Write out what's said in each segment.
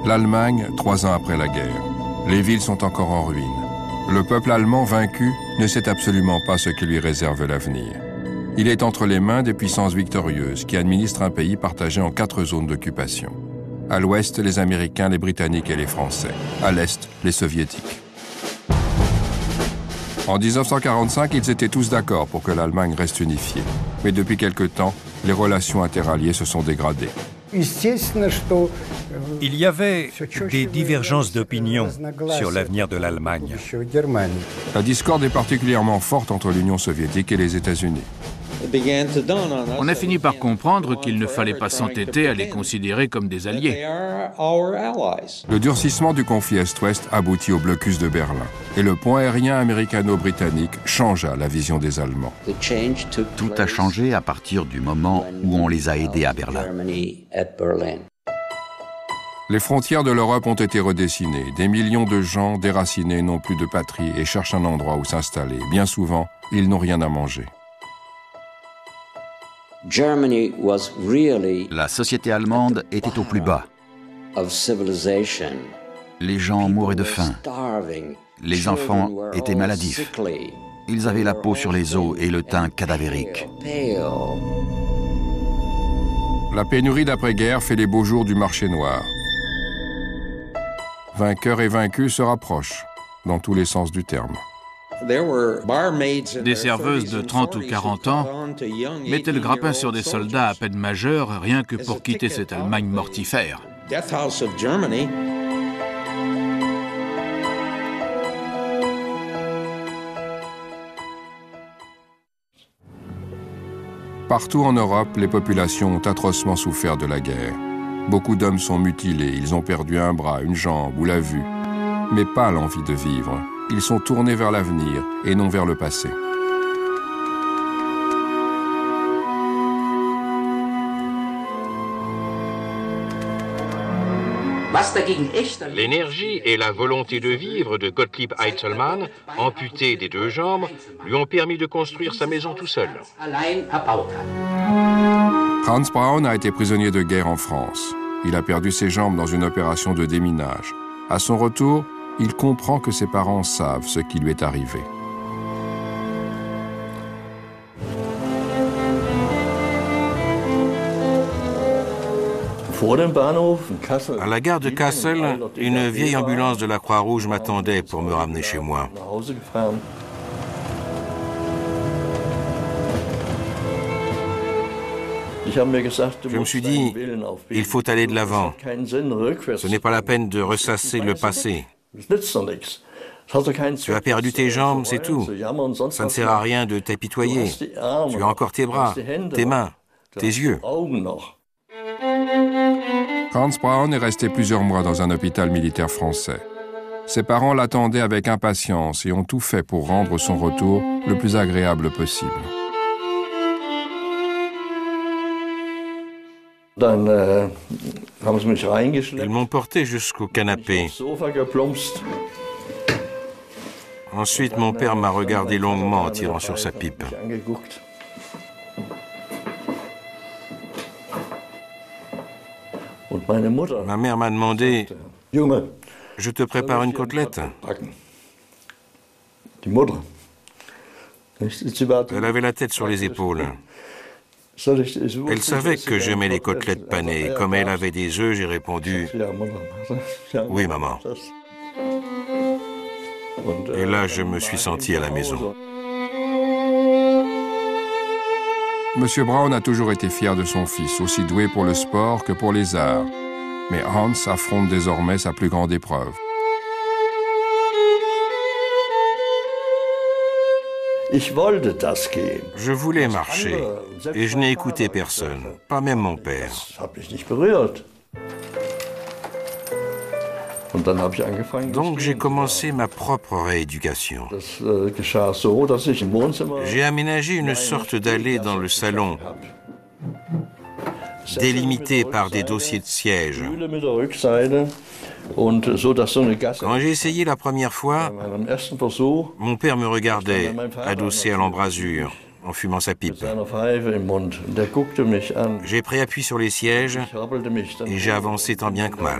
L'Allemagne, 3 ans après la guerre. Les villes sont encore en ruine. Le peuple allemand vaincu ne sait absolument pas ce qui lui réserve l'avenir. Il est entre les mains des puissances victorieuses qui administrent un pays partagé en 4 zones d'occupation. À l'ouest, les Américains, les Britanniques et les Français. À l'est, les Soviétiques. En 1945, ils étaient tous d'accord pour que l'Allemagne reste unifiée. Mais depuis quelque temps, les relations interalliées se sont dégradées. Il y avait des divergences d'opinion sur l'avenir de l'Allemagne. La discorde est particulièrement forte entre l'Union soviétique et les États-Unis. On a fini par comprendre qu'il ne fallait pas s'entêter à les considérer comme des alliés. Le durcissement du conflit Est-Ouest aboutit au blocus de Berlin. Et le pont aérien américano-britannique changea la vision des Allemands. Tout a changé à partir du moment où on les a aidés à Berlin. Les frontières de l'Europe ont été redessinées. Des millions de gens déracinés n'ont plus de patrie et cherchent un endroit où s'installer. Bien souvent, ils n'ont rien à manger. La société allemande était au plus bas. Les gens mouraient de faim. Les enfants étaient maladifs. Ils avaient la peau sur les os et le teint cadavérique. La pénurie d'après-guerre fait les beaux jours du marché noir. Vainqueurs et vaincus se rapprochent, dans tous les sens du terme. Des serveuses de 30 ou 40 ans mettaient le grappin sur des soldats à peine majeurs, rien que pour quitter cette Allemagne mortifère. Partout en Europe, les populations ont atrocement souffert de la guerre. Beaucoup d'hommes sont mutilés, ils ont perdu un bras, une jambe ou la vue, mais pas l'envie de vivre. Ils sont tournés vers l'avenir et non vers le passé. L'énergie et la volonté de vivre de Gottlieb Eitzelmann, amputé des 2 jambes, lui ont permis de construire sa maison tout seul. Hans Braun a été prisonnier de guerre en France. Il a perdu ses jambes dans une opération de déminage. À son retour, il comprend que ses parents savent ce qui lui est arrivé. À la gare de Kassel, une vieille ambulance de la Croix-Rouge m'attendait pour me ramener chez moi. Je me suis dit, il faut aller de l'avant. Ce n'est pas la peine de ressasser le passé. Tu as perdu tes jambes, c'est tout. Ça ne sert à rien de t'apitoyer. Tu as encore tes bras, tes mains, tes yeux. Hans Braun est resté plusieurs mois dans un hôpital militaire français. Ses parents l'attendaient avec impatience et ont tout fait pour rendre son retour le plus agréable possible. Ils m'ont porté jusqu'au canapé. Ensuite, mon père m'a regardé longuement en tirant sur sa pipe. Ma mère m'a demandé « Je te prépare une côtelette ?» Elle avait la tête sur les épaules. Elle savait que j'aimais les côtelettes panées. Comme elle avait des œufs, j'ai répondu « Oui, maman ». Et là, je me suis senti à la maison. Monsieur Braun a toujours été fier de son fils, aussi doué pour le sport que pour les arts. Mais Hans affronte désormais sa plus grande épreuve. Je voulais marcher et je n'ai écouté personne, pas même mon père. Donc j'ai commencé ma propre rééducation. J'ai aménagé une sorte d'allée dans le salon, délimitée par des dossiers de siège. Quand j'ai essayé la première fois, mon père me regardait, adossé à l'embrasure. en fumant sa pipe. J'ai pris appui sur les sièges et j'ai avancé tant bien que mal.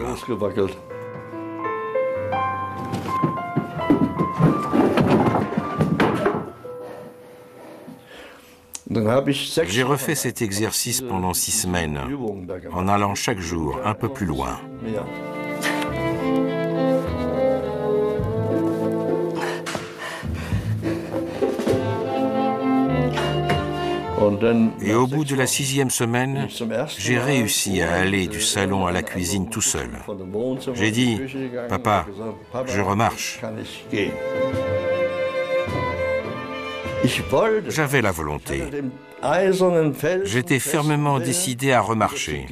J'ai refait cet exercice pendant 6 semaines, en allant chaque jour un peu plus loin. Et au bout de la 6e semaine, j'ai réussi à aller du salon à la cuisine tout seul. J'ai dit, « Papa, je remarche ». J'avais la volonté. J'étais fermement décidé à remarcher.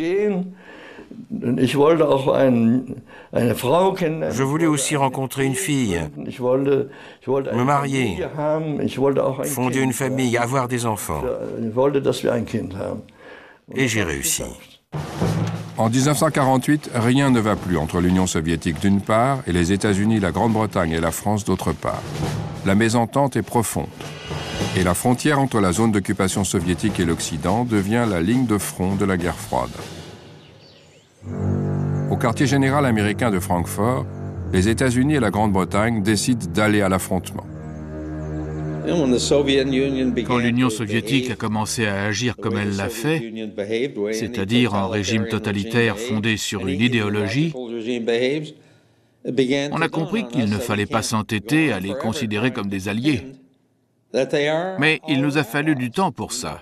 Je voulais aussi rencontrer une fille, me marier, fonder une famille, avoir des enfants. Et j'ai réussi. En 1948, rien ne va plus entre l'Union soviétique d'une part et les États-Unis, la Grande-Bretagne et la France d'autre part. La mésentente est profonde. Et la frontière entre la zone d'occupation soviétique et l'Occident devient la ligne de front de la guerre froide. Au quartier général américain de Francfort, les États-Unis et la Grande-Bretagne décident d'aller à l'affrontement. Quand l'Union soviétique a commencé à agir comme elle l'a fait, c'est-à-dire un régime totalitaire fondé sur une idéologie, on a compris qu'il ne fallait pas s'entêter à les considérer comme des alliés. Mais il nous a fallu du temps pour ça.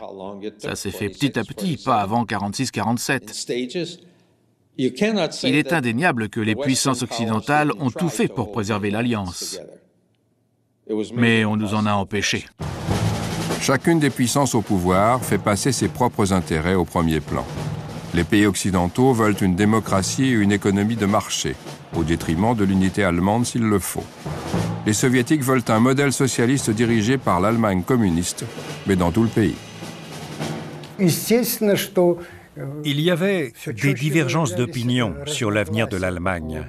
Ça s'est fait petit à petit, pas avant 46-47. Il est indéniable que les puissances occidentales ont tout fait pour préserver l'alliance. Mais on nous en a empêchés. Chacune des puissances au pouvoir fait passer ses propres intérêts au premier plan. Les pays occidentaux veulent une démocratie et une économie de marché, au détriment de l'unité allemande s'il le faut. Les soviétiques veulent un modèle socialiste dirigé par l'Allemagne communiste, mais dans tout le pays. Il y avait des divergences d'opinion sur l'avenir de l'Allemagne.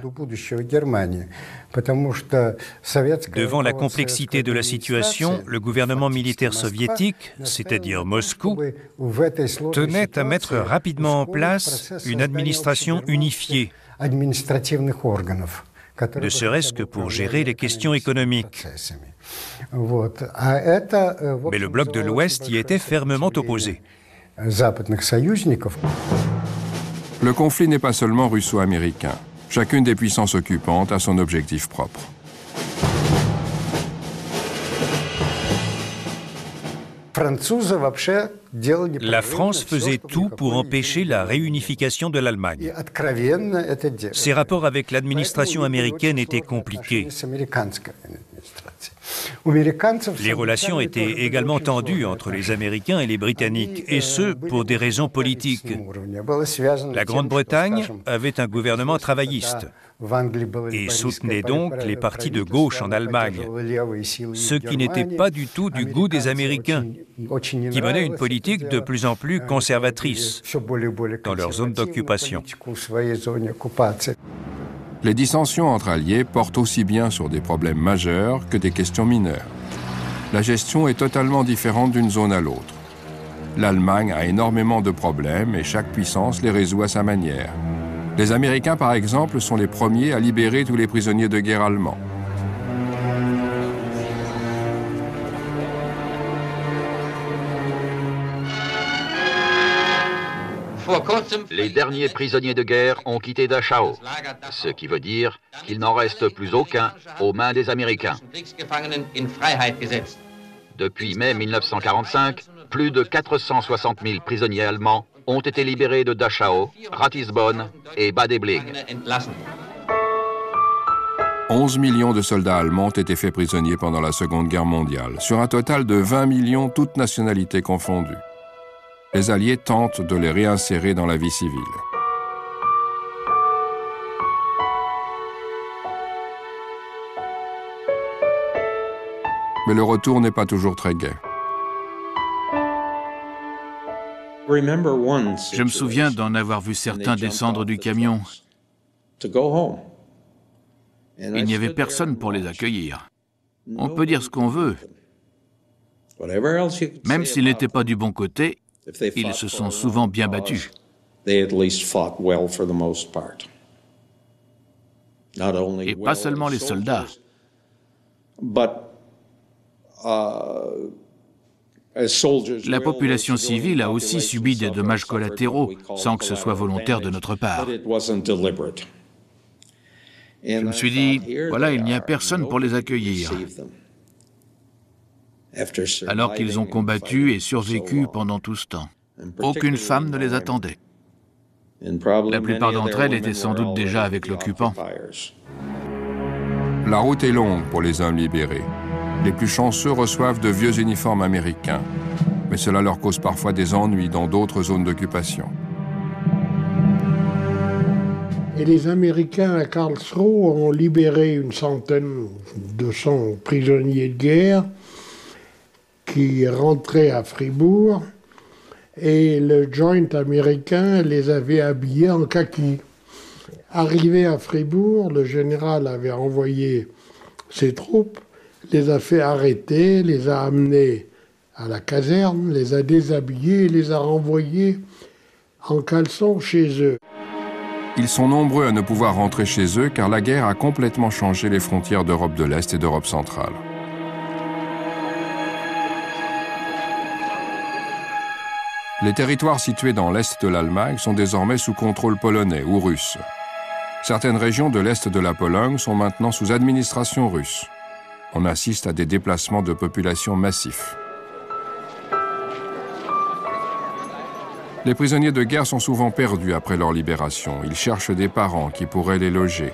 Devant la complexité de la situation, le gouvernement militaire soviétique, c'est-à-dire Moscou, tenait à mettre rapidement en place une administration unifiée, ne serait-ce que pour gérer les questions économiques. Mais le bloc de l'Ouest y était fermement opposé. Le conflit n'est pas seulement russo-américain. Chacune des puissances occupantes a son objectif propre. La France faisait tout pour empêcher la réunification de l'Allemagne. Ses rapports avec l'administration américaine étaient compliqués. Les relations étaient également tendues entre les Américains et les Britanniques, et ce, pour des raisons politiques. La Grande-Bretagne avait un gouvernement travailliste et soutenait donc les partis de gauche en Allemagne, ce qui n'était pas du tout du goût des Américains, qui menaient une politique de plus en plus conservatrice dans leur zone d'occupation. Les dissensions entre alliés portent aussi bien sur des problèmes majeurs que des questions mineures. La gestion est totalement différente d'une zone à l'autre. L'Allemagne a énormément de problèmes et chaque puissance les résout à sa manière. Les Américains, par exemple, sont les premiers à libérer tous les prisonniers de guerre allemands. Les derniers prisonniers de guerre ont quitté Dachau, ce qui veut dire qu'il n'en reste plus aucun aux mains des Américains. Depuis mai 1945, plus de 460 000 prisonniers allemands ont été libérés de Dachau, Ratisbonne et Bad Aibling. 11 millions de soldats allemands ont été faits prisonniers pendant la Seconde Guerre mondiale, sur un total de 20 millions toutes nationalités confondues. Les Alliés tentent de les réinsérer dans la vie civile. Mais le retour n'est pas toujours très gai. Je me souviens d'en avoir vu certains descendre du camion. Il n'y avait personne pour les accueillir. On peut dire ce qu'on veut, Même s'ils n'étaient pas du bon côté, ils se sont souvent bien battus. Et pas seulement les soldats. La population civile a aussi subi des dommages collatéraux, sans que ce soit volontaire de notre part. Je me suis dit, voilà, il n'y a personne pour les accueillir. Alors qu'ils ont combattu et survécu pendant tout ce temps. Aucune femme ne les attendait. La plupart d'entre elles étaient sans doute déjà avec l'occupant. La route est longue pour les hommes libérés. Les plus chanceux reçoivent de vieux uniformes américains, mais cela leur cause parfois des ennuis dans d'autres zones d'occupation. Et les Américains à Karlsruhe ont libéré une centaine, 200 prisonniers de guerre qui rentraient à Fribourg, et le Joint américain les avait habillés en kaki. Arrivé à Fribourg, le général avait envoyé ses troupes, les a fait arrêter, les a amenés à la caserne, les a déshabillés et les a renvoyés en caleçon chez eux. Ils sont nombreux à ne pouvoir rentrer chez eux car la guerre a complètement changé les frontières d'Europe de l'Est et d'Europe centrale. Les territoires situés dans l'Est de l'Allemagne sont désormais sous contrôle polonais ou russe. Certaines régions de l'Est de la Pologne sont maintenant sous administration russe. On assiste à des déplacements de population massifs. Les prisonniers de guerre sont souvent perdus après leur libération. Ils cherchent des parents qui pourraient les loger.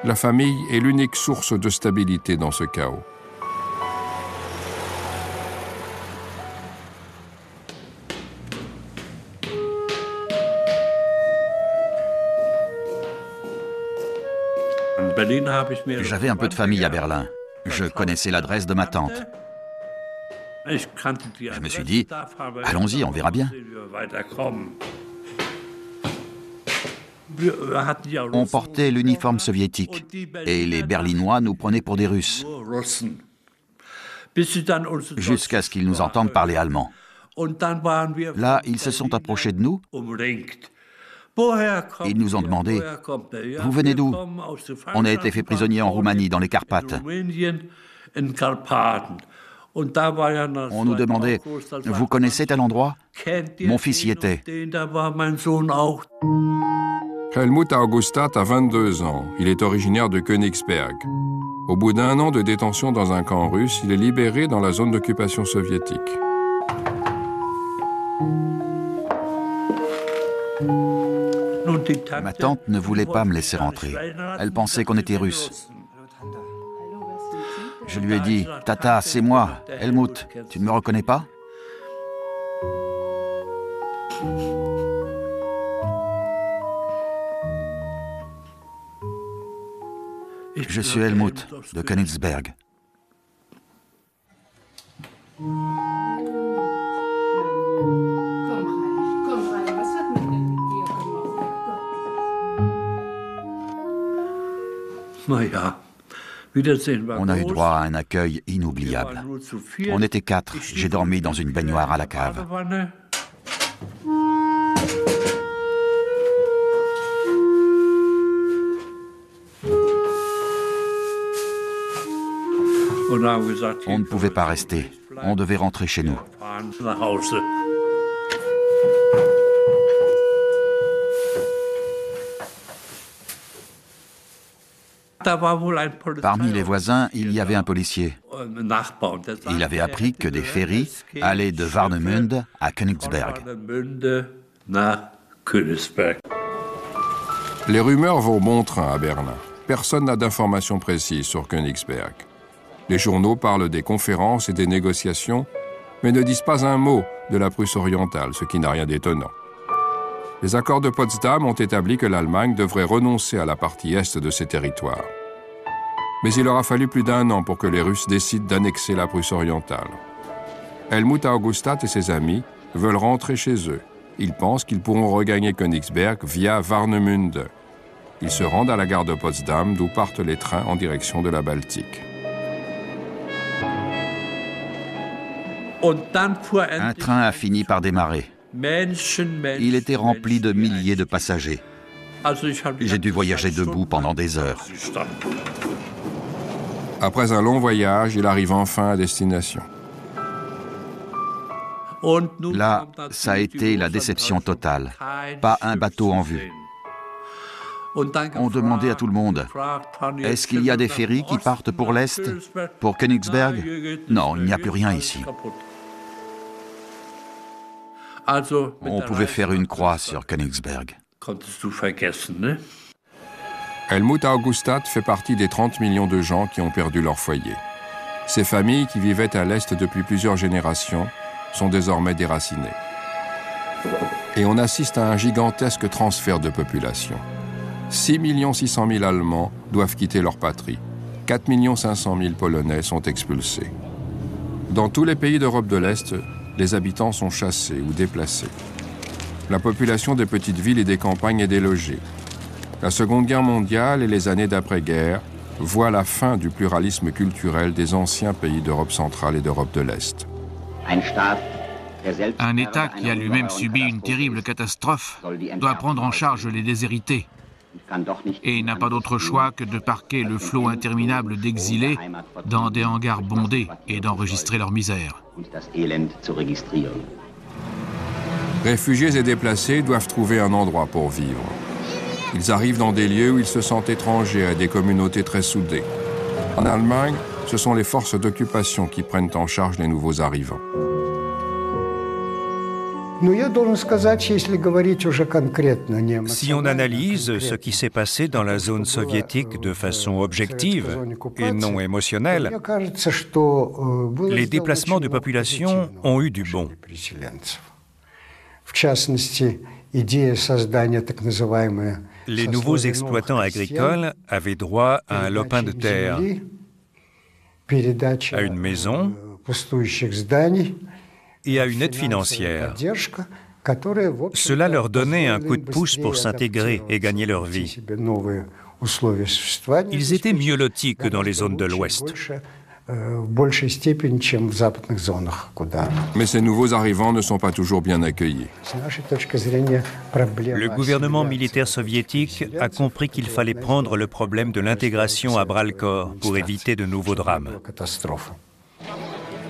La famille est l'unique source de stabilité dans ce chaos. J'avais un peu de famille à Berlin. Je connaissais l'adresse de ma tante. Je me suis dit, allons-y, on verra bien. On portait l'uniforme soviétique et les Berlinois nous prenaient pour des Russes, jusqu'à ce qu'ils nous entendent parler allemand. Là, ils se sont approchés de nous. Ils nous ont demandé « Vous venez d'où ?» On a été fait prisonniers en Roumanie, dans les Carpates. On nous demandait « Vous connaissez tel endroit ?» Mon fils y était. Helmut Augustat a 22 ans. Il est originaire de Königsberg. Au bout d'1 an de détention dans un camp russe, il est libéré dans la zone d'occupation soviétique. Ma tante ne voulait pas me laisser rentrer. Elle pensait qu'on était russes. Je lui ai dit, « Tata, c'est moi, Helmut, tu ne me reconnais pas ?» Je suis Helmut, de Königsberg. On a eu droit à un accueil inoubliable. On était 4. J'ai dormi dans une baignoire à la cave. On ne pouvait pas rester. On devait rentrer chez nous. Parmi les voisins, il y avait un policier. Il avait appris que des ferries allaient de Warnemünde à Königsberg. Les rumeurs vont bon train à Berlin. Personne n'a d'informations précises sur Königsberg. Les journaux parlent des conférences et des négociations, mais ne disent pas un mot de la Prusse orientale, ce qui n'a rien d'étonnant. Les accords de Potsdam ont établi que l'Allemagne devrait renoncer à la partie est de ses territoires. Mais il aura fallu plus d'1 an pour que les Russes décident d'annexer la Prusse orientale. Helmut Augustat et ses amis veulent rentrer chez eux. Ils pensent qu'ils pourront regagner Königsberg via Warnemünde. Ils se rendent à la gare de Potsdam, d'où partent les trains en direction de la Baltique. Un train a fini par démarrer. Il était rempli de milliers de passagers. J'ai dû voyager debout pendant des heures. Après un long voyage, il arrive enfin à destination. Là, ça a été la déception totale. Pas un bateau en vue. On demandait à tout le monde, est-ce qu'il y a des ferries qui partent pour l'Est, pour Königsberg? Non, il n'y a plus rien ici. On pouvait faire une croix sur Königsberg. Helmut Augustat fait partie des 30 millions de gens qui ont perdu leur foyer. Ces familles qui vivaient à l'Est depuis plusieurs générations sont désormais déracinées. Et on assiste à un gigantesque transfert de population. 6 600 000 Allemands doivent quitter leur patrie. 4 500 000 Polonais sont expulsés. Dans tous les pays d'Europe de l'Est, les habitants sont chassés ou déplacés. La population des petites villes et des campagnes est délogée. La Seconde Guerre mondiale et les années d'après-guerre voient la fin du pluralisme culturel des anciens pays d'Europe centrale et d'Europe de l'Est. Un État qui a lui-même subi une terrible catastrophe doit prendre en charge les déshérités et n'a pas d'autre choix que de parquer le flot interminable d'exilés dans des hangars bondés et d'enregistrer leur misère. Réfugiés et déplacés doivent trouver un endroit pour vivre. Ils arrivent dans des lieux où ils se sentent étrangers à des communautés très soudées. En Allemagne, ce sont les forces d'occupation qui prennent en charge les nouveaux arrivants. Si on analyse ce qui s'est passé dans la zone soviétique de façon objective et non émotionnelle, les déplacements de population ont eu du bon. Les nouveaux exploitants agricoles avaient droit à un lopin de terre, à une maison et à une aide financière. Cela leur donnait un coup de pouce pour s'intégrer et gagner leur vie. Ils étaient mieux lotis que dans les zones de l'Ouest. Mais ces nouveaux arrivants ne sont pas toujours bien accueillis. Le gouvernement militaire soviétique a compris qu'il fallait prendre le problème de l'intégration à bras-le-corps pour éviter de nouveaux drames.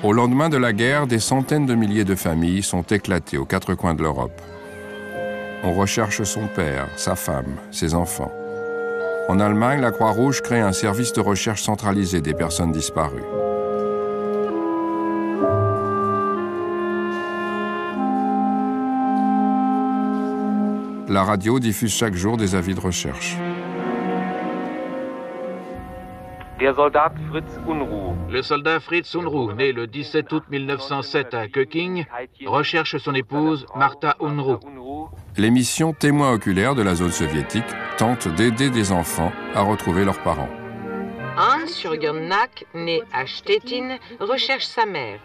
Au lendemain de la guerre, des centaines de milliers de familles sont éclatées aux quatre coins de l'Europe. On recherche son père, sa femme, ses enfants. En Allemagne, la Croix-Rouge crée un service de recherche centralisé des personnes disparues. La radio diffuse chaque jour des avis de recherche. Le soldat Fritz Unruh, né le 17 août 1907 à Köking, recherche son épouse Martha Unruh. L'émission Témoins oculaires de la zone soviétique tente d'aider des enfants à retrouver leurs parents. Hans Jürgen Nack, né à Stettin, recherche sa mère.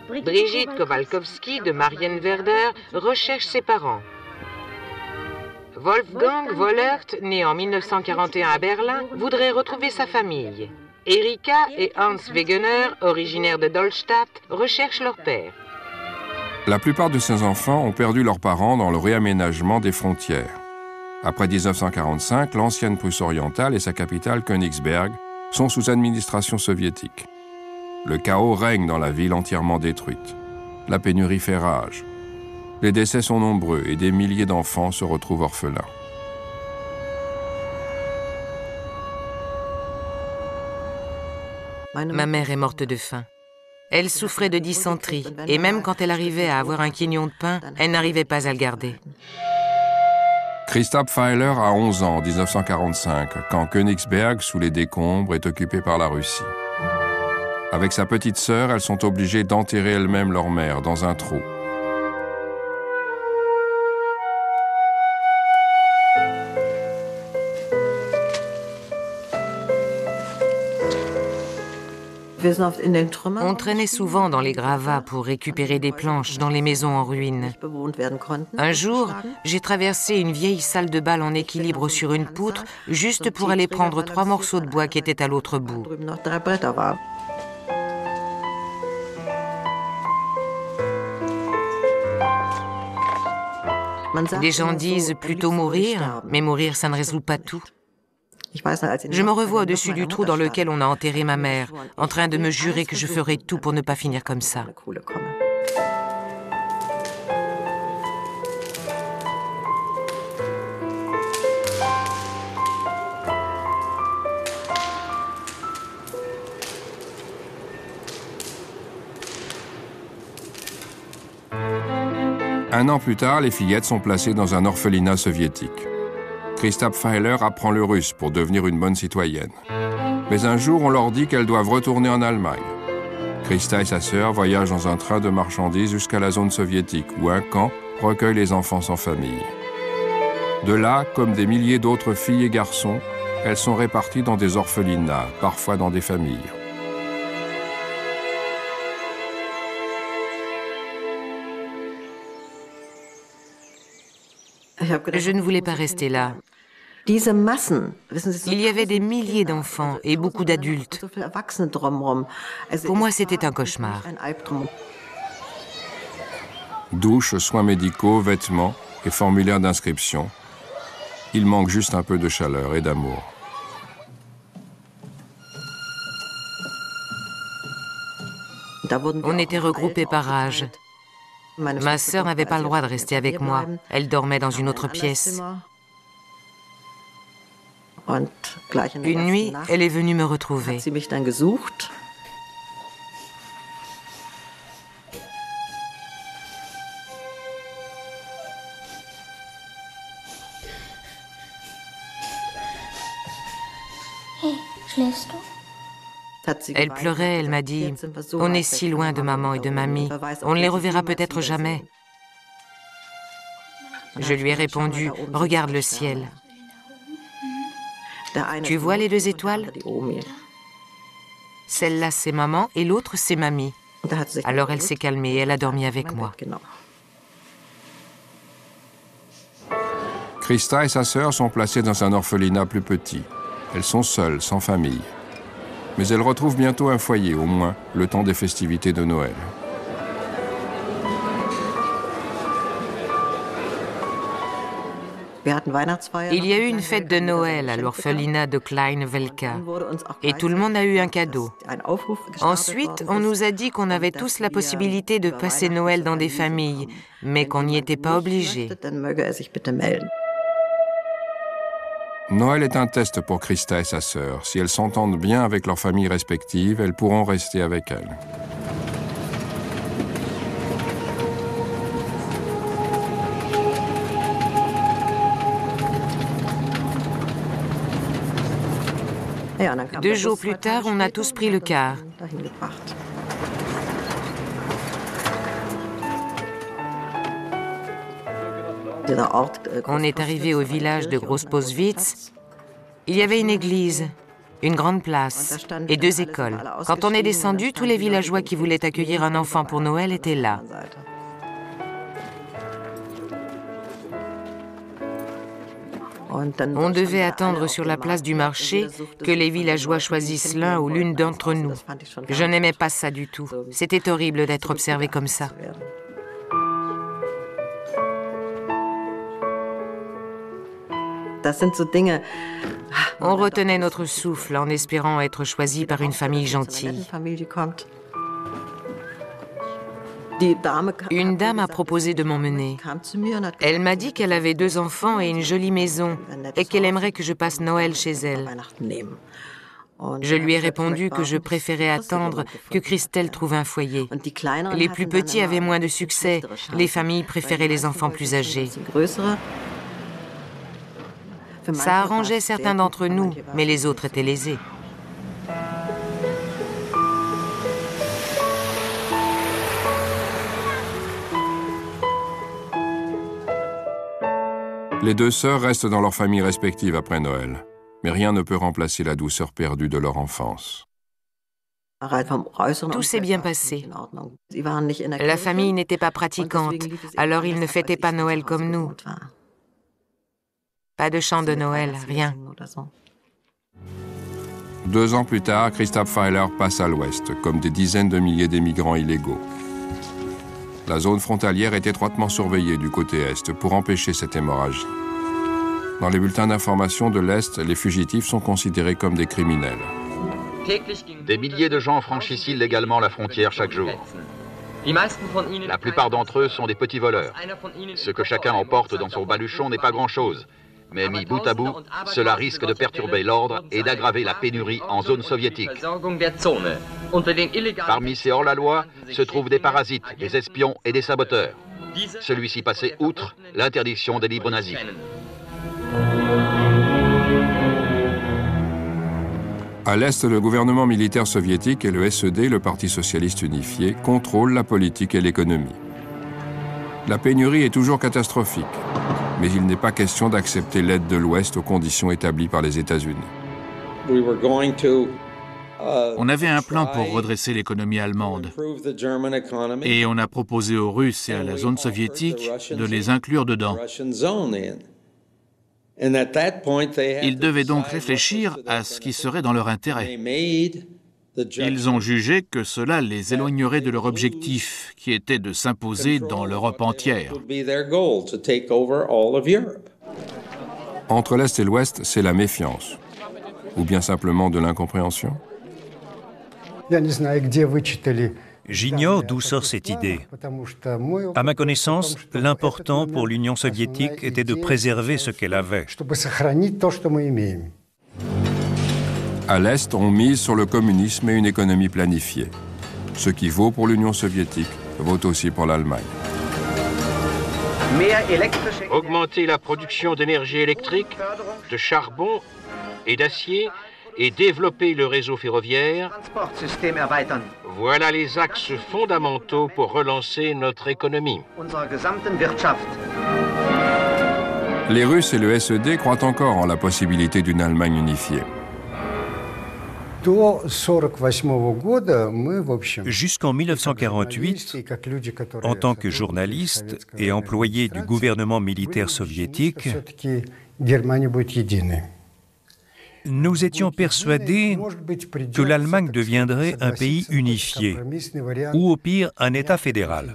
Brigitte Kowalkowski de Marienwerder recherche ses parents. Wolfgang Wollert, né en 1941 à Berlin, voudrait retrouver sa famille. Erika et Hans Wegener, originaires de Dolstadt, recherchent leur père. La plupart de ces enfants ont perdu leurs parents dans le réaménagement des frontières. Après 1945, l'ancienne Prusse orientale et sa capitale Königsberg sont sous administration soviétique. Le chaos règne dans la ville entièrement détruite. La pénurie fait rage. Les décès sont nombreux et des milliers d'enfants se retrouvent orphelins. Ma mère est morte de faim. Elle souffrait de dysenterie et même quand elle arrivait à avoir un quignon de pain, elle n'arrivait pas à le garder. Christa Pfeiler a 11 ans en 1945 quand Königsberg, sous les décombres, est occupé par la Russie. Avec sa petite sœur, elles sont obligées d'enterrer elles-mêmes leur mère dans un trou. On traînait souvent dans les gravats pour récupérer des planches dans les maisons en ruine. Un jour, j'ai traversé une vieille salle de bal en équilibre sur une poutre juste pour aller prendre 3 morceaux de bois qui étaient à l'autre bout. Les gens disent plutôt mourir, mais mourir, ça ne résout pas tout. Je me revois au-dessus du trou dans lequel on a enterré ma mère, en train de me jurer que je ferai tout pour ne pas finir comme ça. Un an plus tard, les fillettes sont placées dans un orphelinat soviétique. Christa Pfeiler apprend le russe pour devenir une bonne citoyenne. Mais un jour, on leur dit qu'elles doivent retourner en Allemagne. Christa et sa sœur voyagent dans un train de marchandises jusqu'à la zone soviétique, où un camp recueille les enfants sans famille. De là, comme des milliers d'autres filles et garçons, elles sont réparties dans des orphelinats, parfois dans des familles. Je ne voulais pas rester là. Il y avait des milliers d'enfants et beaucoup d'adultes. Pour moi, c'était un cauchemar. Douches, soins médicaux, vêtements et formulaires d'inscription. Il manque juste un peu de chaleur et d'amour. On était regroupés par âge. Ma sœur n'avait pas le droit de rester avec moi. Elle dormait dans une autre pièce. Une nuit, elle est venue me retrouver. Elle pleurait, elle m'a dit « On est si loin de maman et de mamie, on ne les reverra peut-être jamais. » Je lui ai répondu « Regarde le ciel. Tu vois les deux étoiles? Celle-là, c'est maman et l'autre, c'est mamie. » Alors elle s'est calmée et elle a dormi avec moi. Christa et sa sœur sont placées dans un orphelinat plus petit. Elles sont seules, sans famille. Mais elles retrouvent bientôt un foyer, au moins, le temps des festivités de Noël. Il y a eu une fête de Noël à l'orphelinat de Kleine Welka et tout le monde a eu un cadeau. Ensuite, on nous a dit qu'on avait tous la possibilité de passer Noël dans des familles, mais qu'on n'y était pas obligé. Noël est un test pour Christa et sa sœur. Si elles s'entendent bien avec leurs familles respectives, elles pourront rester avec elles. Deux jours plus tard, on a tous pris le car. On est arrivé au village de Großposwitz. Il y avait une église, une grande place et deux écoles. Quand on est descendu, tous les villageois qui voulaient accueillir un enfant pour Noël étaient là. On devait attendre sur la place du marché que les villageois choisissent l'un ou l'une d'entre nous. Je n'aimais pas ça du tout. C'était horrible d'être observé comme ça. On retenait notre souffle en espérant être choisi par une famille gentille. Une dame a proposé de m'emmener. Elle m'a dit qu'elle avait 2 enfants et une jolie maison et qu'elle aimerait que je passe Noël chez elle. Je lui ai répondu que je préférais attendre que Christelle trouve un foyer. Les plus petits avaient moins de succès. Les familles préféraient les enfants plus âgés. Ça arrangeait certains d'entre nous, mais les autres étaient lésés. Les 2 sœurs restent dans leurs familles respectives après Noël. Mais rien ne peut remplacer la douceur perdue de leur enfance. Tout s'est bien passé. La famille n'était pas pratiquante, alors ils ne fêtaient pas Noël comme nous. Pas de chant de Noël, rien. 2 ans plus tard, Christa Pfeiler passe à l'ouest, comme des dizaines de milliers d'émigrants illégaux. La zone frontalière est étroitement surveillée du côté est pour empêcher cette hémorragie. Dans les bulletins d'information de l'Est, les fugitifs sont considérés comme des criminels. Des milliers de gens franchissent illégalement la frontière chaque jour. La plupart d'entre eux sont des petits voleurs. Ce que chacun emporte dans son baluchon n'est pas grand-chose. Mais mis bout à bout, cela risque de perturber l'ordre et d'aggraver la pénurie en zone soviétique. Parmi ces hors-la-loi se trouvent des parasites, des espions et des saboteurs. Celui-ci passait outre l'interdiction des livres nazis. À l'Est, le gouvernement militaire soviétique et le SED, le Parti socialiste unifié, contrôlent la politique et l'économie. La pénurie est toujours catastrophique, mais il n'est pas question d'accepter l'aide de l'Ouest aux conditions établies par les États-Unis. On avait un plan pour redresser l'économie allemande et on a proposé aux Russes et à la zone soviétique de les inclure dedans. Ils devaient donc réfléchir à ce qui serait dans leur intérêt. Ils ont jugé que cela les éloignerait de leur objectif, qui était de s'imposer dans l'Europe entière. Entre l'Est et l'Ouest, c'est la méfiance, ou bien simplement de l'incompréhension. J'ignore d'où sort cette idée. À ma connaissance, l'important pour l'Union soviétique était de préserver ce qu'elle avait. À l'Est, on mise sur le communisme et une économie planifiée. Ce qui vaut pour l'Union soviétique vaut aussi pour l'Allemagne. Augmenter la production d'énergie électrique, de charbon et d'acier et développer le réseau ferroviaire, voilà les axes fondamentaux pour relancer notre économie. Les Russes et le SED croient encore en la possibilité d'une Allemagne unifiée. Jusqu'en 1948, en tant que journaliste et employé du gouvernement militaire soviétique, nous étions persuadés que l'Allemagne deviendrait un pays unifié, ou au pire un État fédéral.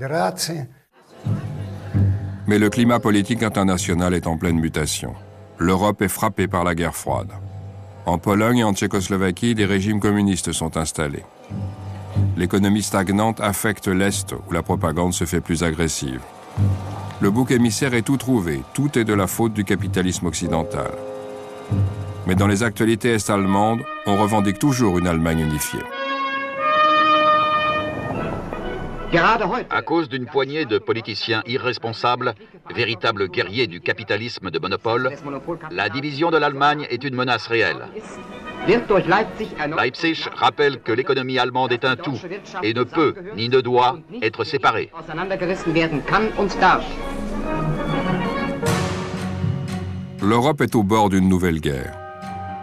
Mais le climat politique international est en pleine mutation. L'Europe est frappée par la guerre froide. En Pologne et en Tchécoslovaquie, des régimes communistes sont installés. L'économie stagnante affecte l'Est, où la propagande se fait plus agressive. Le bouc émissaire est tout trouvé, tout est de la faute du capitalisme occidental. Mais dans les actualités est-allemandes, on revendique toujours une Allemagne unifiée. À cause d'une poignée de politiciens irresponsables, véritables guerriers du capitalisme de monopole, la division de l'Allemagne est une menace réelle. Leipzig rappelle que l'économie allemande est un tout et ne peut, ni ne doit, être séparée. L'Europe est au bord d'une nouvelle guerre.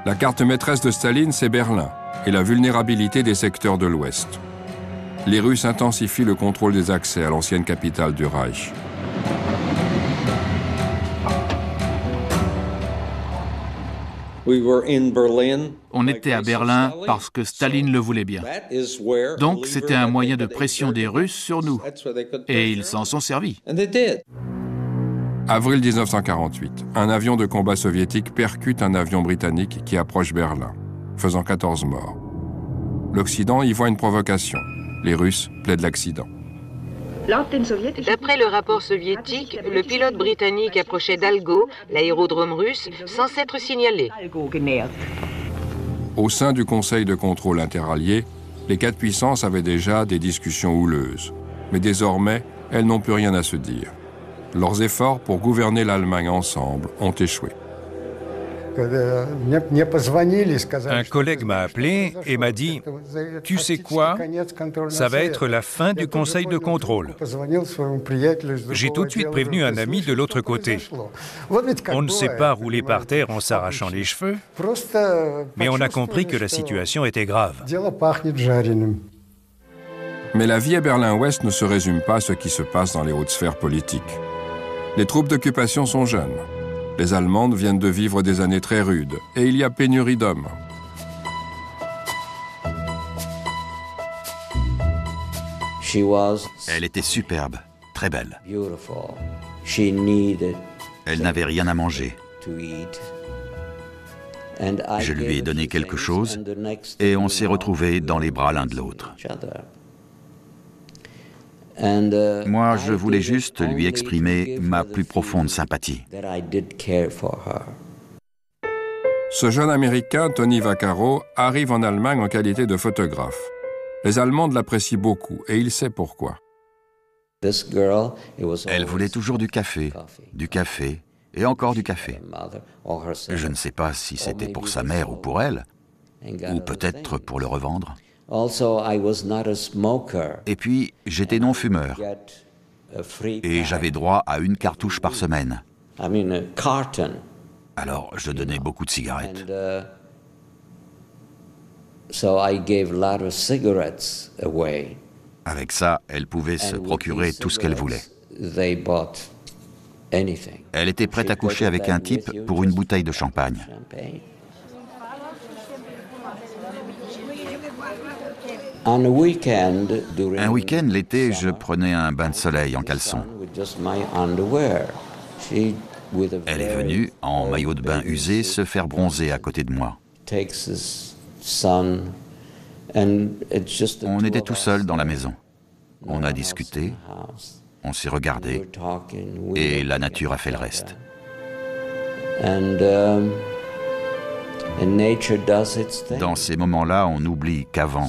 La carte maîtresse de Staline, c'est Berlin et la vulnérabilité des secteurs de l'Ouest. Les Russes intensifient le contrôle des accès à l'ancienne capitale du Reich. On était à Berlin parce que Staline le voulait bien. Donc c'était un moyen de pression des Russes sur nous. Et ils s'en sont servis. Avril 1948, un avion de combat soviétique percute un avion britannique qui approche Berlin, faisant 14 morts. L'Occident y voit une provocation. Les Russes plaident l'accident. D'après le rapport soviétique, le pilote britannique approchait d'Algo, l'aérodrome russe, sans s'être signalé. Au sein du Conseil de contrôle interallié, les quatre puissances avaient déjà des discussions houleuses. Mais désormais, elles n'ont plus rien à se dire. Leurs efforts pour gouverner l'Allemagne ensemble ont échoué. Un collègue m'a appelé et m'a dit « Tu sais quoi? Ça va être la fin du Conseil de contrôle. » J'ai tout de suite prévenu un ami de l'autre côté. On ne s'est pas roulé par terre en s'arrachant les cheveux, mais on a compris que la situation était grave. Mais la vie à Berlin-Ouest ne se résume pas à ce qui se passe dans les hautes sphères politiques. Les troupes d'occupation sont jeunes. Les Allemandes viennent de vivre des années très rudes et il y a pénurie d'hommes. Elle était superbe. très belle. Elle n'avait rien à manger. Je lui ai donné quelque chose et on s'est retrouvés dans les bras l'un de l'autre. Moi, je voulais juste lui exprimer ma plus profonde sympathie. Ce jeune Américain, Tony Vaccaro, arrive en Allemagne en qualité de photographe. Les Allemandes l'apprécient beaucoup et il sait pourquoi. Elle voulait toujours du café et encore du café. Je ne sais pas si c'était pour sa mère ou pour elle, ou peut-être pour le revendre. Et puis, j'étais non-fumeur et j'avais droit à une cartouche par semaine. Alors, je donnais beaucoup de cigarettes. Avec ça, elle pouvait se procurer tout ce qu'elle voulait. Elle était prête à coucher avec un type pour une bouteille de champagne. Un week-end, l'été, je prenais un bain de soleil en caleçon. Elle est venue, en maillot de bain usé, se faire bronzer à côté de moi. On était tout seuls dans la maison. On a discuté, on s'est regardé, et la nature a fait le reste. Dans ces moments-là, on oublie qu'avant,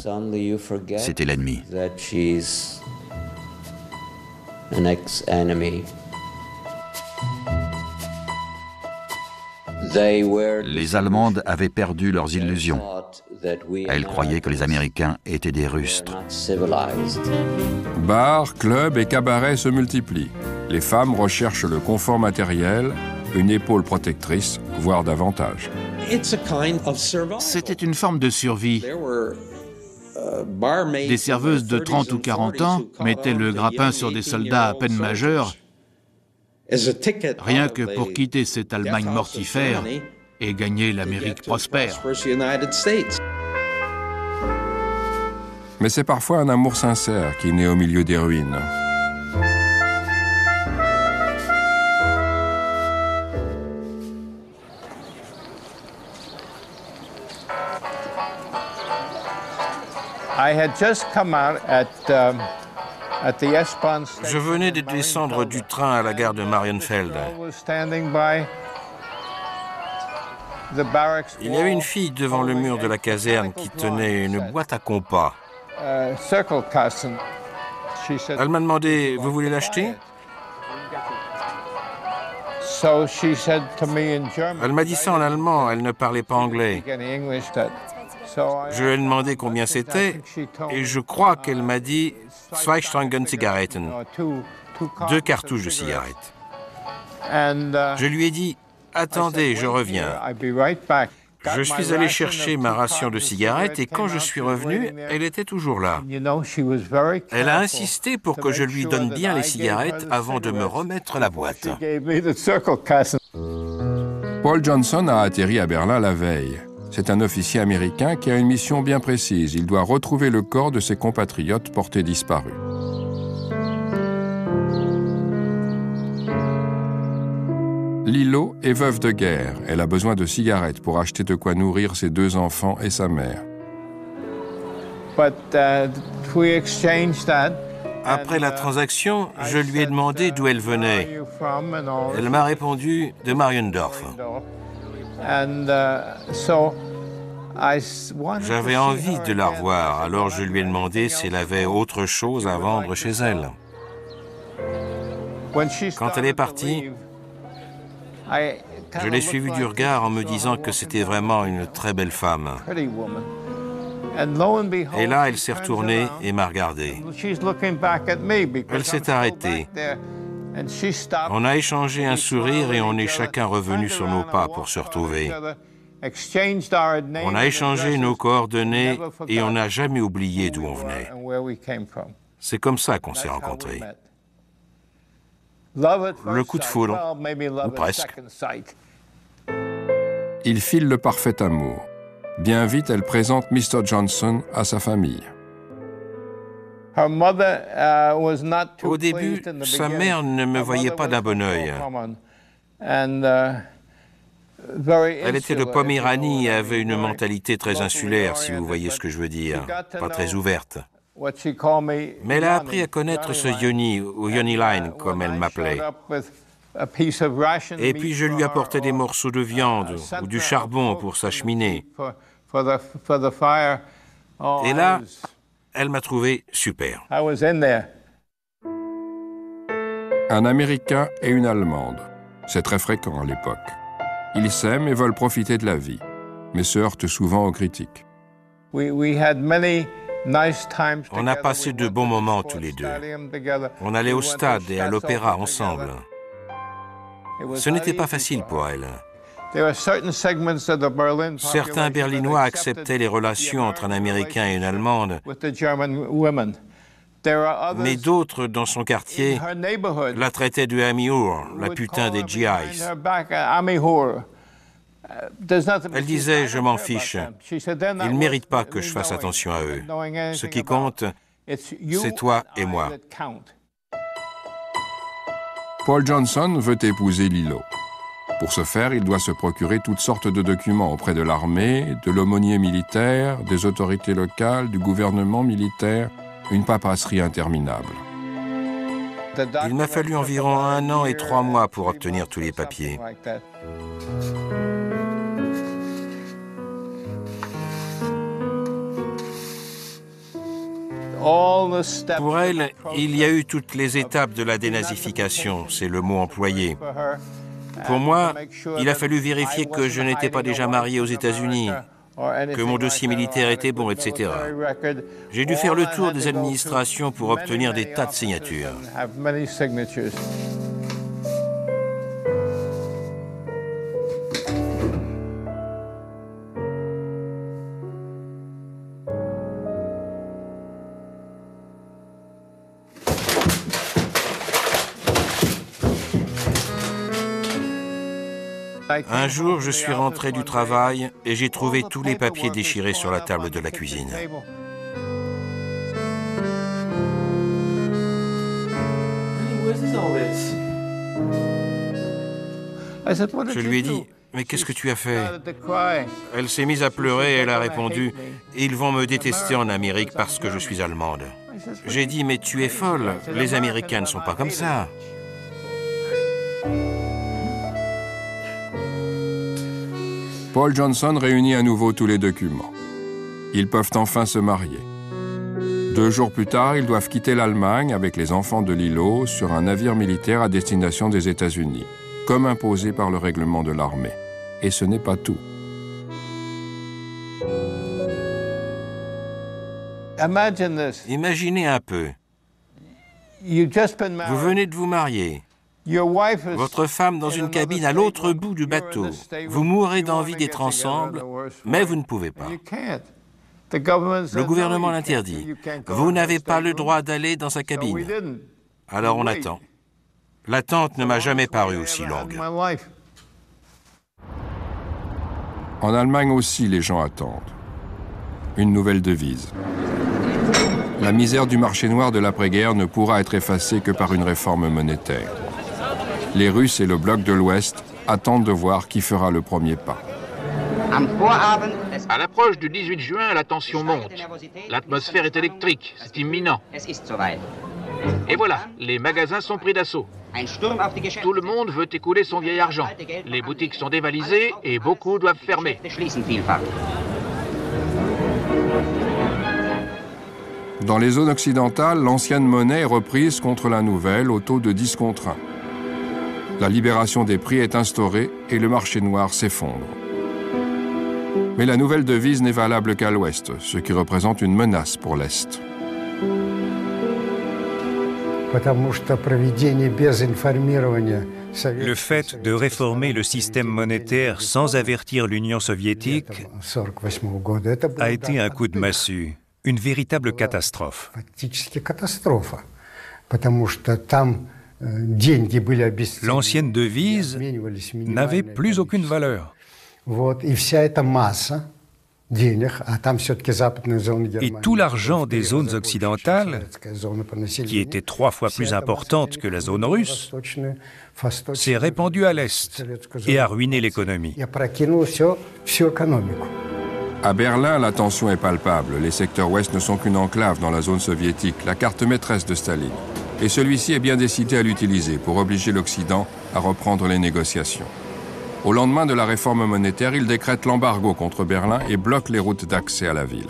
c'était l'ennemi. Les Allemandes avaient perdu leurs illusions. Elles croyaient que les Américains étaient des rustres. Bars, clubs et cabarets se multiplient. Les femmes recherchent le confort matériel, une épaule protectrice, voire davantage. C'était une forme de survie. Des serveuses de 30 ou 40 ans mettaient le grappin sur des soldats à peine majeurs, rien que pour quitter cette Allemagne mortifère et gagner l'Amérique prospère. Mais c'est parfois un amour sincère qui naît au milieu des ruines. Je venais de descendre du train à la gare de Marienfeld. Il y avait une fille devant le mur de la caserne qui tenait une boîte à compas. Elle m'a demandé « Vous voulez l'acheter ?» Elle m'a dit ça en allemand, elle ne parlait pas anglais. Je lui ai demandé combien c'était et je crois qu'elle m'a dit « Zwei Stangen Zigaretten », 2 cartouches de cigarettes. Je lui ai dit « Attendez, je reviens ». Je suis allé chercher ma ration de cigarettes et quand je suis revenu, elle était toujours là. Elle a insisté pour que je lui donne bien les cigarettes avant de me remettre la boîte. Paul Johnson a atterri à Berlin la veille. C'est un officier américain qui a une mission bien précise. Il doit retrouver le corps de ses compatriotes portés disparus. Lilo est veuve de guerre. Elle a besoin de cigarettes pour acheter de quoi nourrir ses 2 enfants et sa mère. Après la transaction, je lui ai demandé d'où elle venait. Elle m'a répondu de Mariendorf. J'avais envie de la revoir, alors je lui ai demandé si elle avait autre chose à vendre chez elle. Quand elle est partie, je l'ai suivie du regard en me disant que c'était vraiment une très belle femme. Et là, elle s'est retournée et m'a regardé. Elle s'est arrêtée. On a échangé un sourire et on est chacun revenu sur nos pas pour se retrouver. On a échangé nos coordonnées et on n'a jamais oublié d'où on venait. C'est comme ça qu'on s'est rencontrés. Le coup de foudre, ou presque. Il file le parfait amour. Bien vite, elle présente Mr. Johnson à sa famille. Au début, sa mère ne me voyait pas d'un bon œil. Elle était de Poméranie et avait une mentalité très insulaire, si vous voyez ce que je veux dire, pas très ouverte. Mais elle a appris à connaître ce yoni, ou yoni line, comme elle m'appelait. Et puis je lui apportais des morceaux de viande ou du charbon pour sa cheminée. Et là, elle m'a trouvé super. Un Américain et une Allemande. C'est très fréquent à l'époque. Ils s'aiment et veulent profiter de la vie, mais se heurtent souvent aux critiques. On a passé de bons moments tous les deux. On allait au stade et à l'opéra ensemble. Ce n'était pas facile pour elle. Certains Berlinois acceptaient les relations entre un Américain et une Allemande, mais d'autres, dans son quartier, la traitaient de Ami-Hur, la putain des GIs. Elle disait « je m'en fiche, ils ne méritent pas que je fasse attention à eux. Ce qui compte, c'est toi et moi. » Paul Johnson veut épouser Lilo. Pour ce faire, il doit se procurer toutes sortes de documents auprès de l'armée, de l'aumônier militaire, des autorités locales, du gouvernement militaire, une paperasserie interminable. Il m'a fallu environ 1 an et 3 mois pour obtenir tous les papiers. Pour elle, il y a eu toutes les étapes de la dénazification, c'est le mot employé. Pour moi, il a fallu vérifier que je n'étais pas déjà marié aux États-Unis, que mon dossier militaire était bon, etc. J'ai dû faire le tour des administrations pour obtenir des tas de signatures. Un jour, je suis rentré du travail et j'ai trouvé tous les papiers déchirés sur la table de la cuisine. Je lui ai dit, « Mais qu'est-ce que tu as fait ?» Elle s'est mise à pleurer et elle a répondu, « Ils vont me détester en Amérique parce que je suis allemande. » J'ai dit, « Mais tu es folle, les Américains ne sont pas comme ça. » Paul Johnson réunit à nouveau tous les documents. Ils peuvent enfin se marier. 2 jours plus tard, ils doivent quitter l'Allemagne avec les enfants de Lilo sur un navire militaire à destination des États-Unis, comme imposé par le règlement de l'armée. Et ce n'est pas tout. Imaginez un peu. Vous venez de vous marier. Votre femme dans une cabine à l'autre bout du bateau. Vous mourrez d'envie d'être ensemble, mais vous ne pouvez pas. Le gouvernement l'interdit. Vous n'avez pas le droit d'aller dans sa cabine. Alors on attend. L'attente ne m'a jamais paru aussi longue. En Allemagne aussi, les gens attendent. Une nouvelle devise. La misère du marché noir de l'après-guerre ne pourra être effacée que par une réforme monétaire. Les Russes et le bloc de l'Ouest attendent de voir qui fera le premier pas. À l'approche du 18 juin, la tension monte. L'atmosphère est électrique, c'est imminent. Et voilà, les magasins sont pris d'assaut. Tout le monde veut écouler son vieil argent. Les boutiques sont dévalisées et beaucoup doivent fermer. Dans les zones occidentales, l'ancienne monnaie est reprise contre la nouvelle au taux de 10 contre 1. La libération des prix est instaurée et le marché noir s'effondre. Mais la nouvelle devise n'est valable qu'à l'Ouest, ce qui représente une menace pour l'Est. Le fait de réformer le système monétaire sans avertir l'Union soviétique a été un coup de massue, une véritable catastrophe. L'ancienne devise n'avait plus aucune valeur. Et tout l'argent des zones occidentales, qui était 3 fois plus importante que la zone russe, s'est répandu à l'Est et a ruiné l'économie. À Berlin, la tension est palpable. Les secteurs ouest ne sont qu'une enclave dans la zone soviétique, la carte maîtresse de Staline. Et celui-ci est bien décidé à l'utiliser pour obliger l'Occident à reprendre les négociations. Au lendemain de la réforme monétaire, il décrète l'embargo contre Berlin et bloque les routes d'accès à la ville.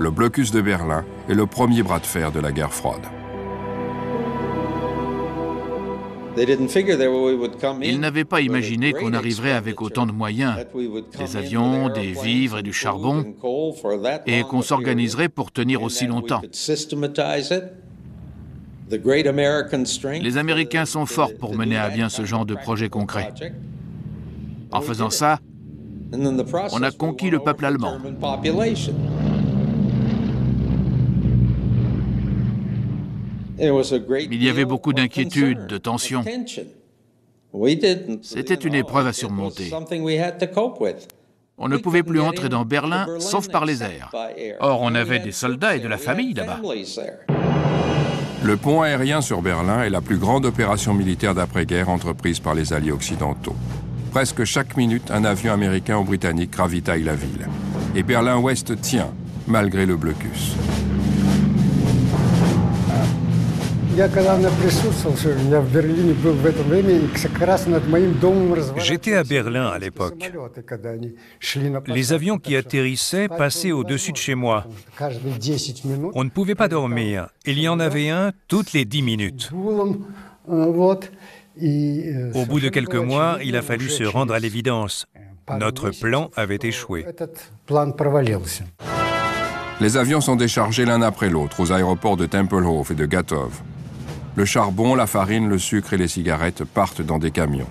Le blocus de Berlin est le premier bras de fer de la guerre froide. Ils n'avaient pas imaginé qu'on arriverait avec autant de moyens, des avions, des vivres et du charbon, et qu'on s'organiserait pour tenir aussi longtemps. Les Américains sont forts pour mener à bien ce genre de projet concret. En faisant ça, on a conquis le peuple allemand. Il y avait beaucoup d'inquiétudes, de tensions. C'était une épreuve à surmonter. On ne pouvait plus entrer dans Berlin sauf par les airs. Or, on avait des soldats et de la famille là-bas. Le pont aérien sur Berlin est la plus grande opération militaire d'après-guerre entreprise par les Alliés occidentaux. Presque chaque minute, un avion américain ou britannique ravitaille la ville. Et Berlin-Ouest tient, malgré le blocus. J'étais à Berlin à l'époque. Les avions qui atterrissaient passaient au-dessus de chez moi. On ne pouvait pas dormir. Il y en avait un toutes les 10 minutes. Au bout de quelques mois, il a fallu se rendre à l'évidence. Notre plan avait échoué. Les avions sont déchargés l'un après l'autre aux aéroports de Tempelhof et de Gatow. Le charbon, la farine, le sucre et les cigarettes partent dans des camions.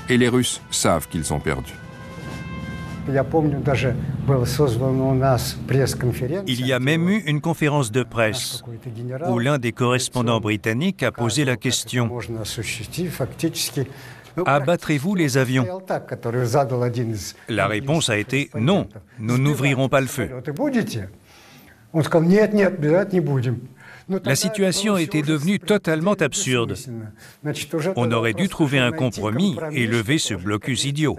Et les Russes savent qu'ils ont perdu. Il y a même eu une conférence de presse où l'un des correspondants britanniques a posé la question « Abattrez-vous les avions ?» La réponse a été « Non, nous n'ouvrirons pas le feu ». La situation était devenue totalement absurde. On aurait dû trouver un compromis et lever ce blocus idiot.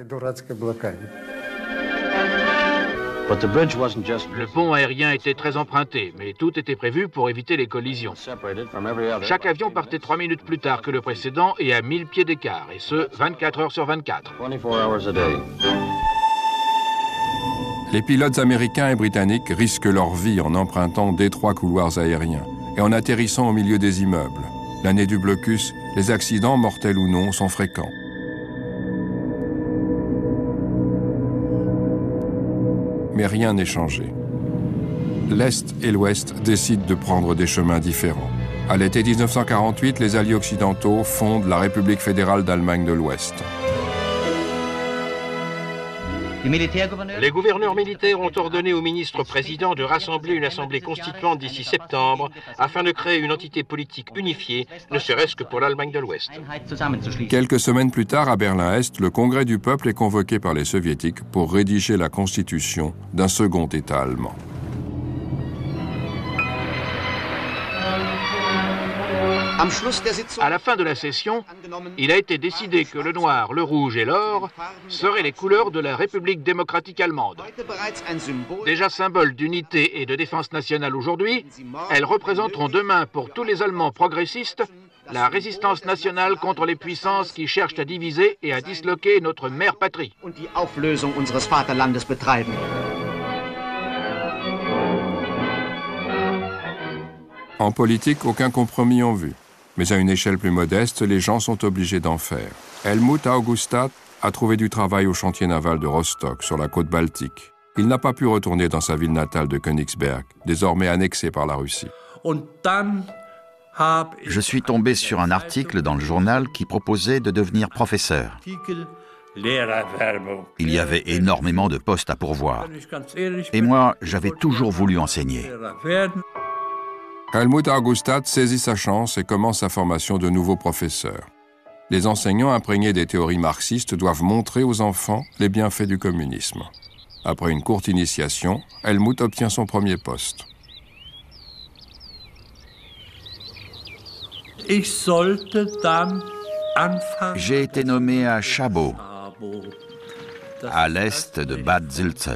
Le pont aérien était très emprunté, mais tout était prévu pour éviter les collisions. Chaque avion partait 3 minutes plus tard que le précédent et à 1000 pieds d'écart, et ce, 24 heures sur 24. Les pilotes américains et britanniques risquent leur vie en empruntant d'étroits couloirs aériens et en atterrissant au milieu des immeubles. L'année du blocus, les accidents, mortels ou non, sont fréquents. Mais rien n'est changé. L'Est et l'Ouest décident de prendre des chemins différents. À l'été 1948, les Alliés occidentaux fondent la République fédérale d'Allemagne de l'Ouest. Les gouverneurs militaires ont ordonné au ministre-président de rassembler une assemblée constituante d'ici septembre afin de créer une entité politique unifiée, ne serait-ce que pour l'Allemagne de l'Ouest. Quelques semaines plus tard, à Berlin-Est, le Congrès du peuple est convoqué par les Soviétiques pour rédiger la constitution d'un second État allemand. À la fin de la session, il a été décidé que le noir, le rouge et l'or seraient les couleurs de la République démocratique allemande. Déjà symbole d'unité et de défense nationale aujourd'hui, elles représenteront demain pour tous les Allemands progressistes la résistance nationale contre les puissances qui cherchent à diviser et à disloquer notre mère patrie. En politique, aucun compromis en vue. Mais à une échelle plus modeste, les gens sont obligés d'en faire. Helmut Augustat a trouvé du travail au chantier naval de Rostock, sur la côte baltique. Il n'a pas pu retourner dans sa ville natale de Königsberg, désormais annexée par la Russie. Je suis tombé sur un article dans le journal qui proposait de devenir professeur. Il y avait énormément de postes à pourvoir. Et moi, j'avais toujours voulu enseigner. Helmut Augustat saisit sa chance et commence sa formation de nouveaux professeurs. Les enseignants imprégnés des théories marxistes doivent montrer aux enfants les bienfaits du communisme. Après une courte initiation, Helmut obtient son premier poste. J'ai été nommé à Schabau, à l'est de Bad Sülze.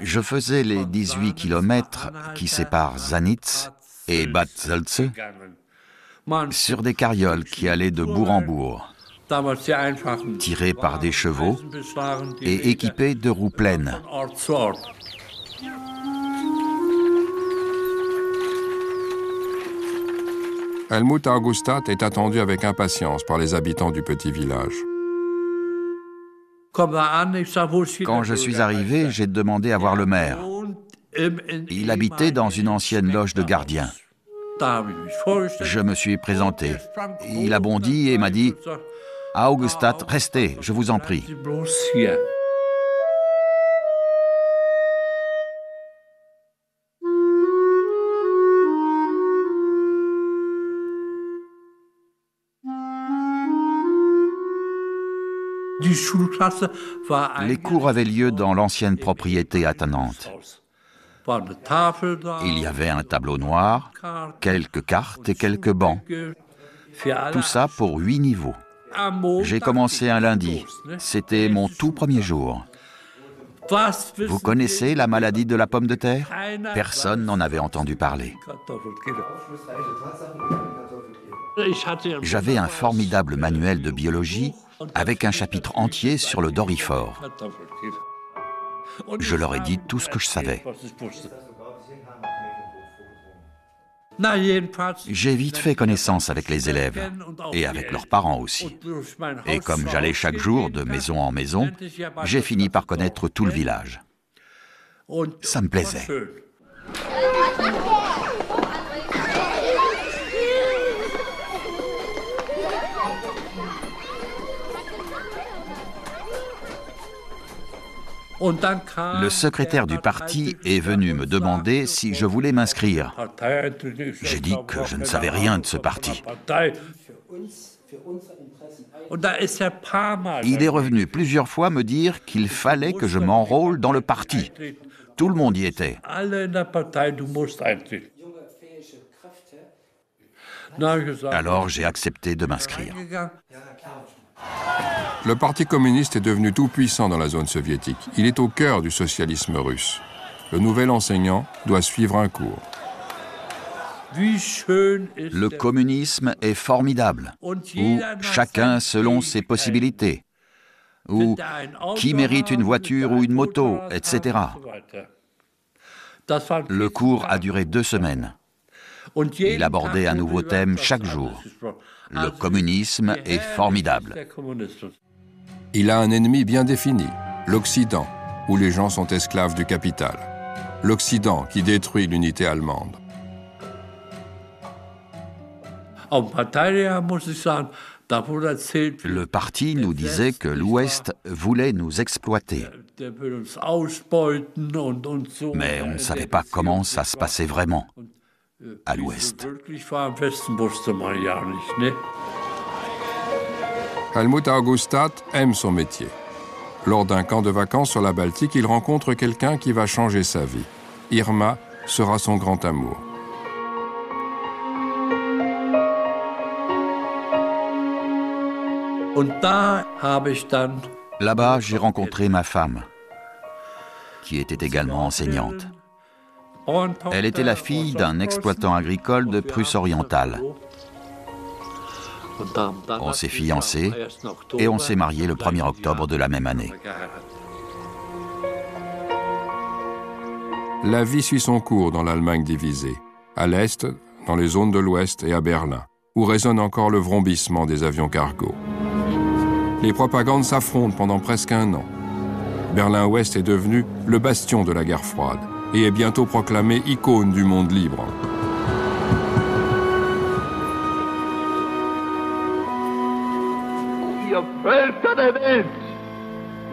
Je faisais les 18 kilomètres qui séparent Sanitz et Bad Sülze sur des carrioles qui allaient de bourg en bourg, tirées par des chevaux et équipées de roues pleines. Helmut Augustat est attendu avec impatience par les habitants du petit village. Quand je suis arrivé, j'ai demandé à voir le maire. Il habitait dans une ancienne loge de gardien. Je me suis présenté. Il a bondi et m'a dit « À Augustat, restez, je vous en prie. » Les cours avaient lieu dans l'ancienne propriété attenante. Il y avait un tableau noir, quelques cartes et quelques bancs. Tout ça pour 8 niveaux. J'ai commencé un lundi. C'était mon tout premier jour. Vous connaissez la maladie de la pomme de terre? Personne n'en avait entendu parler. J'avais un formidable manuel de biologie avec un chapitre entier sur le doryphore. Je leur ai dit tout ce que je savais. J'ai vite fait connaissance avec les élèves et avec leurs parents aussi. Et comme j'allais chaque jour de maison en maison, j'ai fini par connaître tout le village. Ça me plaisait. Le secrétaire du parti est venu me demander si je voulais m'inscrire. J'ai dit que je ne savais rien de ce parti. Il est revenu plusieurs fois me dire qu'il fallait que je m'enrôle dans le parti. Tout le monde y était. Alors j'ai accepté de m'inscrire. Le Parti communiste est devenu tout puissant dans la zone soviétique. Il est au cœur du socialisme russe. Le nouvel enseignant doit suivre un cours. Le communisme est formidable, où chacun selon ses possibilités, où qui mérite une voiture ou une moto, etc. Le cours a duré 2 semaines. Il abordait un nouveau thème chaque jour. Le communisme est formidable. Il a un ennemi bien défini, l'Occident, où les gens sont esclaves du capital. L'Occident qui détruit l'unité allemande. Le parti nous disait que l'Ouest voulait nous exploiter. Mais on ne savait pas comment ça se passait vraiment à l'Ouest. Helmut Augustat aime son métier. Lors d'un camp de vacances sur la Baltique, il rencontre quelqu'un qui va changer sa vie. Irma sera son grand amour. Là-bas, j'ai rencontré ma femme, qui était également enseignante. Elle était la fille d'un exploitant agricole de Prusse-Orientale. On s'est fiancés et on s'est mariés le 1er octobre de la même année. La vie suit son cours dans l'Allemagne divisée. À l'Est, dans les zones de l'Ouest et à Berlin, où résonne encore le vrombissement des avions cargo. Les propagandes s'affrontent pendant presque 1 an. Berlin-Ouest est devenu le bastion de la guerre froide et est bientôt proclamé icône du monde libre. Ihr Völker der Welt,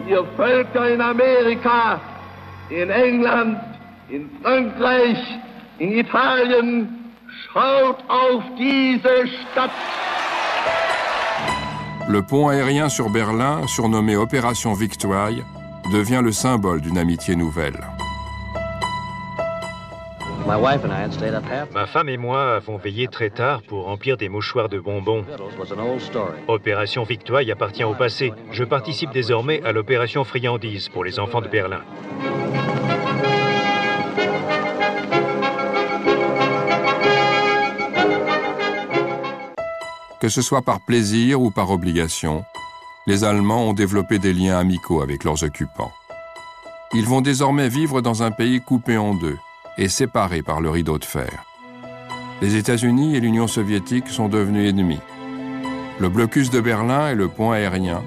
ihr Völker in Amerika, in England, in Frankreich, in Italien, schaut auf diese Stadt. Le pont aérien sur Berlin, surnommé Opération Victoire, devient le symbole d'une amitié nouvelle. Ma femme et moi avons veillé très tard pour remplir des mouchoirs de bonbons. Opération Victoire appartient au passé. Je participe désormais à l'opération Friandise pour les enfants de Berlin. Que ce soit par plaisir ou par obligation, les Allemands ont développé des liens amicaux avec leurs occupants. Ils vont désormais vivre dans un pays coupé en deux et séparés par le rideau de fer. Les États-Unis et l'Union soviétique sont devenus ennemis. Le blocus de Berlin et le pont aérien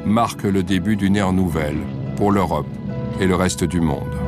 marquent le début d'une ère nouvelle pour l'Europe et le reste du monde.